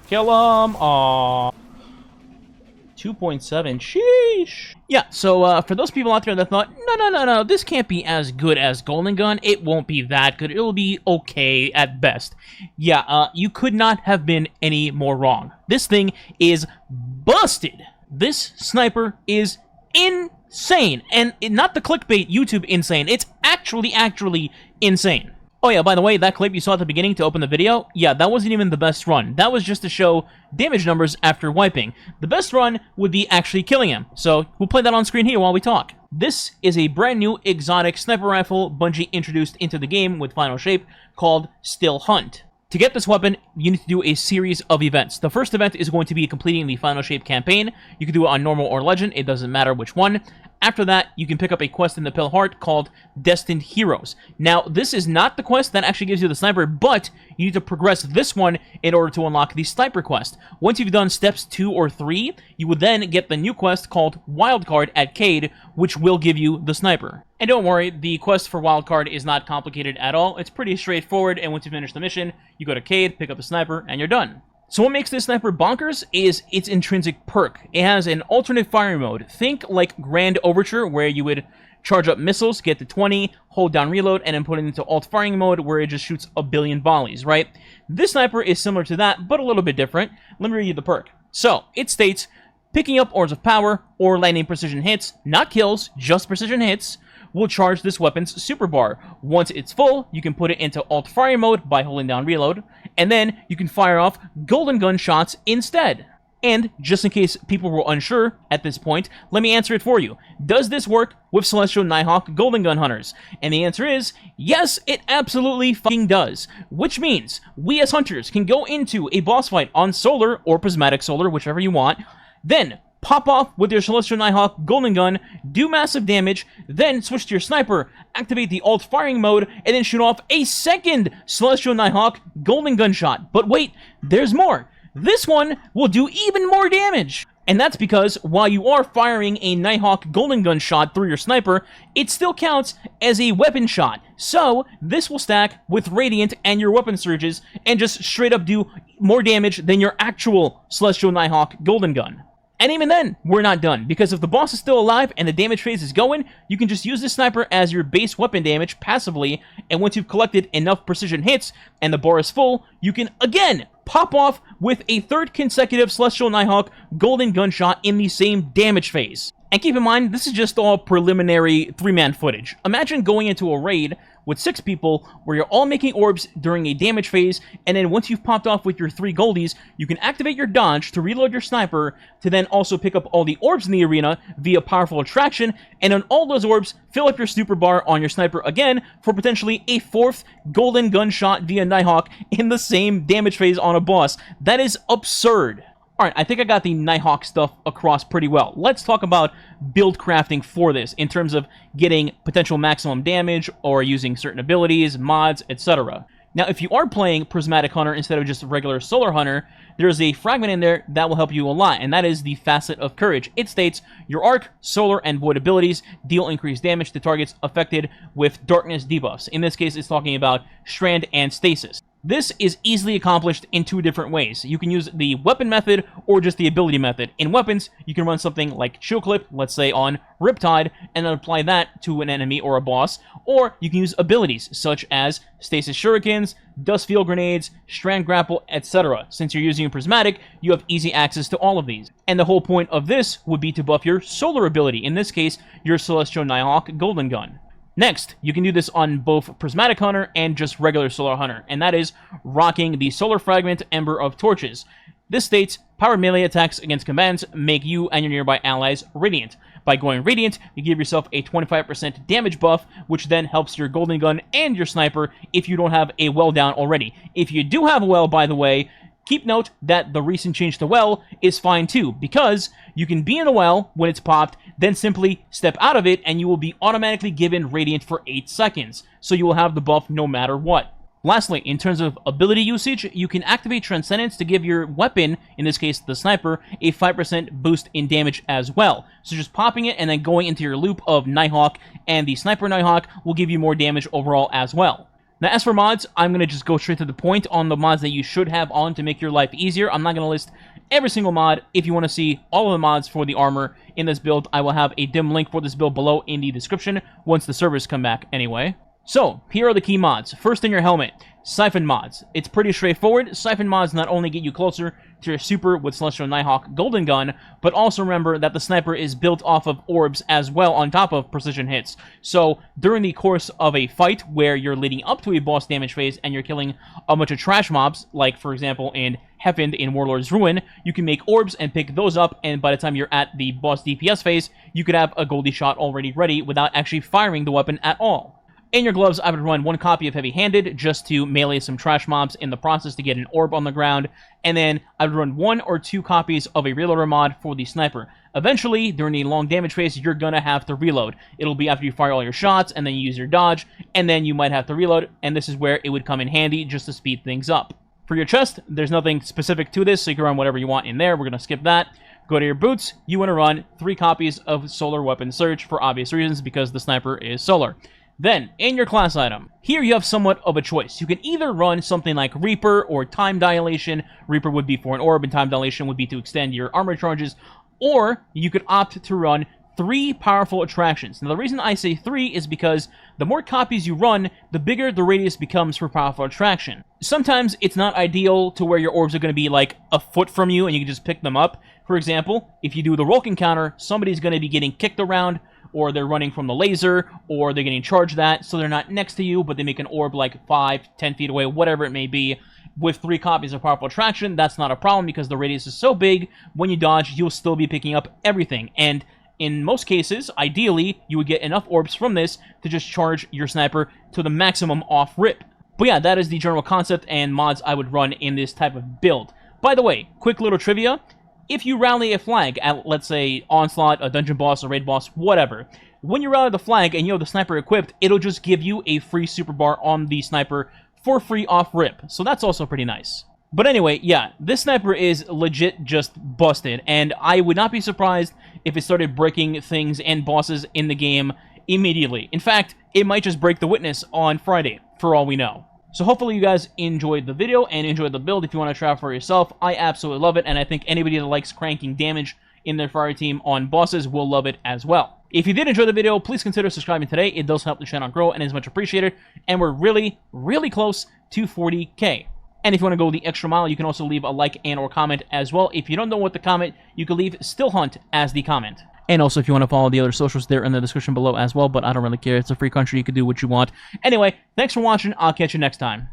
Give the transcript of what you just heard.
Kill him! Aww. 2.7. Sheesh. Yeah, so for those people out there that thought, no, this can't be as good as Golden Gun, it won't be that good, it'll be okay at best. Yeah, you could not have been any more wrong. This thing is busted. This sniper is insane. And not the clickbait YouTube insane, it's actually insane. Oh yeah, by the way, that clip you saw at the beginning to open the video, yeah, that wasn't even the best run. That was just to show damage numbers after wiping. The best run would be actually killing him. So, we'll play that on screen here while we talk. This is a brand new exotic sniper rifle Bungie introduced into the game with Final Shape called Still Hunt. To get this weapon, you need to do a series of events. The first event is going to be completing the Final Shape campaign. You can do it on normal or legend, it doesn't matter which one. After that, you can pick up a quest in the Pale Heart called Destined Heroes. Now, this is not the quest that actually gives you the sniper, but you need to progress this one in order to unlock the sniper quest. Once you've done steps 2 or 3, you would then get the new quest called Wildcard at Cade, which will give you the sniper. And don't worry, the quest for Wildcard is not complicated at all. It's pretty straightforward, and once you finish the mission, you go to Cade, pick up the sniper, and you're done. So what makes this sniper bonkers is its intrinsic perk. It has an alternate firing mode. Think like Grand Overture, where you would charge up missiles, get to 20, hold down reload, and then put it into alt firing mode, where it just shoots a billion volleys, right? This sniper is similar to that, but a little bit different. Let me read you the perk. So, it states, picking up orbs of power or landing precision hits, not kills, just precision hits, will charge this weapon's super bar. Once it's full, you can put it into alt fire mode by holding down reload, and then you can fire off golden gun shots instead. And, just in case people were unsure at this point, let me answer it for you. Does this work with Celestial Nighthawk Golden Gun Hunters? And the answer is, yes, it absolutely fucking does. Which means, we as hunters can go into a boss fight on Solar or Prismatic Solar, whichever you want, then pop off with your Celestial Nighthawk Golden Gun, do massive damage, then switch to your sniper, activate the alt firing mode, and then shoot off a second Celestial Nighthawk Golden Gun shot. But wait, there's more. This one will do even more damage. And that's because while you are firing a Nighthawk Golden Gun shot through your sniper, it still counts as a weapon shot. So, this will stack with Radiant and your weapon surges and just straight up do more damage than your actual Celestial Nighthawk Golden Gun. And even then, we're not done, because if the boss is still alive and the damage phase is going, you can just use this sniper as your base weapon damage passively, and once you've collected enough precision hits and the bar is full, you can again pop off with a third consecutive Celestial Nighthawk Golden Gun shot in the same damage phase. And keep in mind, this is just all preliminary 3-man footage. Imagine going into a raid with 6 people where you're all making orbs during a damage phase, and then once you've popped off with your 3 goldies, you can activate your dodge to reload your sniper to then also pick up all the orbs in the arena via powerful attraction, and on all those orbs, fill up your super bar on your sniper again for potentially a 4th golden gun shot via Nighthawk in the same damage phase on a boss. That is absurd. Alright, I think I got the Nighthawk stuff across pretty well. Let's talk about build crafting for this in terms of getting potential maximum damage or using certain abilities, mods, etc. Now, if you are playing Prismatic Hunter instead of just regular Solar Hunter, there's a fragment in there that will help you a lot, and that is the Facet of Courage. It states, your Arc, Solar, and Void abilities deal increased damage to targets affected with darkness debuffs. In this case, it's talking about Strand and Stasis. This is easily accomplished in 2 different ways. You can use the weapon method or just the ability method. In weapons, you can run something like Chill Clip, let's say on Riptide, and then apply that to an enemy or a boss. Or you can use abilities such as Stasis Shurikens, Dust Field Grenades, Strand Grapple, etc. Since you're using Prismatic, you have easy access to all of these. And the whole point of this would be to buff your Solar ability, in this case, your Celestial Nighthawk Golden Gun. Next, you can do this on both Prismatic Hunter and just regular Solar Hunter, and that is rocking the Solar Fragment Ember of Torches. This states, powered melee attacks against combatants make you and your nearby allies radiant. By going radiant, you give yourself a 25% damage buff, which then helps your Golden Gun and your Sniper if you don't have a well down already. If you do have a well, by the way, keep note that the recent change to well is fine too, because you can be in a well when it's popped, then simply step out of it, and you will be automatically given Radiant for 8 seconds, so you will have the buff no matter what. Lastly, in terms of ability usage, you can activate Transcendence to give your weapon, in this case the Sniper, a 5% boost in damage as well. So just popping it and then going into your loop of Nighthawk and the Sniper Nighthawk will give you more damage overall as well. Now, as for mods, I'm going to just go straight to the point on the mods that you should have on to make your life easier. I'm not going to list every single mod. If you want to see all of the mods for the armor in this build, I will have a dim link for this build below in the description once the servers come back anyway. So, here are the key mods. First in your helmet, Siphon mods. It's pretty straightforward. Siphon mods not only get you closer to your super with Celestial Nighthawk Golden Gun, but also remember that the sniper is built off of orbs as well on top of precision hits. So, during the course of a fight where you're leading up to a boss damage phase and you're killing a bunch of trash mobs, like for example in Heffend in Warlord's Ruin, you can make orbs and pick those up, and by the time you're at the boss DPS phase, you could have a Goldie shot already ready without actually firing the weapon at all. In your gloves, I would run 1 copy of Heavy-Handed just to melee some trash mobs in the process to get an orb on the ground, and then I would run 1 or 2 copies of a reloader mod for the sniper. Eventually, during the long damage phase, you're gonna have to reload. It'll be after you fire all your shots, and then you use your dodge, and then you might have to reload, and this is where it would come in handy just to speed things up. For your chest, there's nothing specific to this, so you can run whatever you want in there. We're gonna skip that. Go to your boots, you want to run 3 copies of Solar Weapon Surge for obvious reasons, because the sniper is solar. Then, in your class item, here you have somewhat of a choice. You can either run something like Reaper or Time Dilation. Reaper would be for an orb, and Time Dilation would be to extend your armor charges. Or, you could opt to run 3 powerful attractions. Now, the reason I say 3 is because the more copies you run, the bigger the radius becomes for powerful attraction. Sometimes, it's not ideal to where your orbs are going to be like a foot from you, and you can just pick them up. For example, if you do the Rolk encounter, somebody's going to be getting kicked around, or they're running from the laser, or they're getting charged that, so they're not next to you, but they make an orb like 5, 10 feet away, whatever it may be. With 3 copies of Powerful Attraction, that's not a problem, because the radius is so big, when you dodge, you'll still be picking up everything. And in most cases, ideally, you would get enough orbs from this to just charge your sniper to the maximum off-rip. But yeah, that is the general concept and mods I would run in this type of build. By the way, quick little trivia. If you rally a flag at, let's say, Onslaught, a dungeon boss, a raid boss, whatever, when you rally the flag and you have the sniper equipped, it'll just give you a free super bar on the sniper for free off-rip, so that's also pretty nice. But anyway, yeah, this sniper is legit just busted, and I would not be surprised if it started breaking things and bosses in the game immediately. In fact, it might just break the Witness on Friday, for all we know. So hopefully you guys enjoyed the video and enjoyed the build. If you want to try it for yourself, I absolutely love it, and I think anybody that likes cranking damage in their fire team on bosses will love it as well. If you did enjoy the video, please consider subscribing today. It does help the channel grow and is much appreciated, and we're really, really close to 40K. And if you want to go the extra mile, you can also leave a like and or comment as well. If you don't know what to comment, you can leave Still Hunt as the comment. And also, if you want to follow the other socials, they're in the description below as well, but I don't really care. It's a free country. You can do what you want. Anyway, thanks for watching. I'll catch you next time.